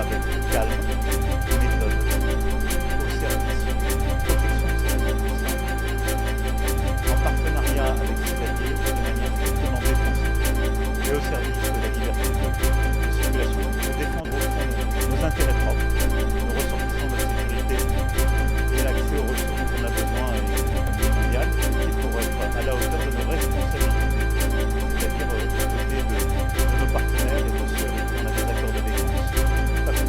avec calme, méthode, au service de la protection de ces ressources, en partenariat avec ses alliés de manière strictement défensive, et au service de la liberté de circulation pour défendre au fond nos intérêts propres, nos ressortissants, notre sécurité et l'accès aux ressources dont on a besoin à l'économie mondiale, et pour être à la hauteur de nos responsabilités, c'est-à-dire aux côtés de nos partenaires et de ceux avec qui on a des accords de défense. Pas plus.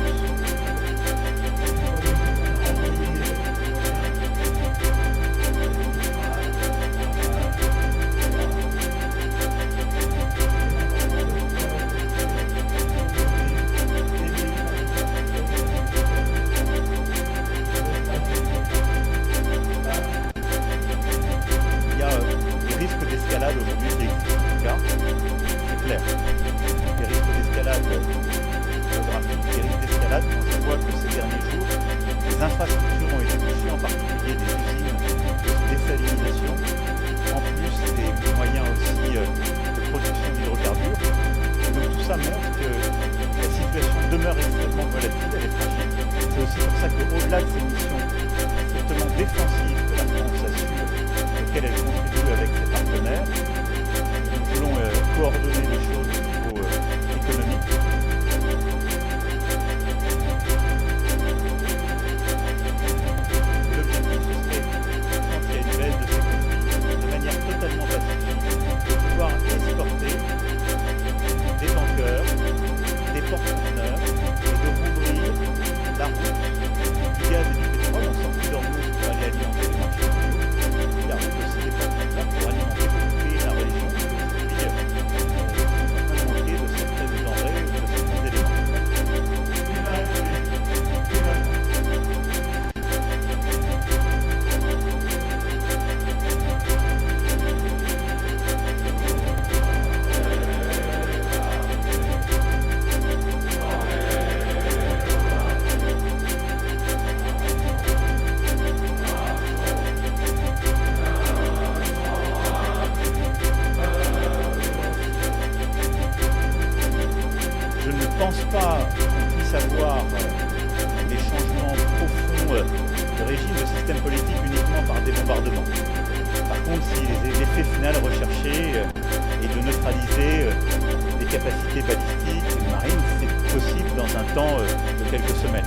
Il y a des risques d'escalade aujourd'hui qui existent en tout cas, c'est clair. Des risques d'escalade géographiques, des risques d'escalade quand je vois que ces derniers jours, les infrastructures ont été touchées, en particulier des usines de désalinisation, en plus des moyens aussi de production d'hydrocarbures. Et donc tout ça montre que la situation demeure extrêmement volatile, elle est fragile. C'est aussi pour ça qu'au-delà de ces missions strictement défensives que la France assure, auxquelles elle contribue avec ses partenaires, nous voulons coordonner les choses au niveau économique. L'objectif, ce serait, quand il y a une baisse de ces conflits, de manière totalement pacifique, de pouvoir exporter des tankers, des porte-conteneurs, et de rouvrir la route du gaz et du pétrole en sortie d'Ormuz pour aller alimenter les marchés mondiaux. Et la route aussi des porte-conteneurs pour alimenter beaucoup de pays de la région qui aujourd'hui sont en train de manquer de certaines denrées ou de certains éléments. Je ne pense pas qu'on puisse avoir des changements profonds de régime, de système politique uniquement par des bombardements. Par contre, si l'effet final recherché est de neutraliser des capacités balistiques marines, c'est possible dans un temps de quelques semaines.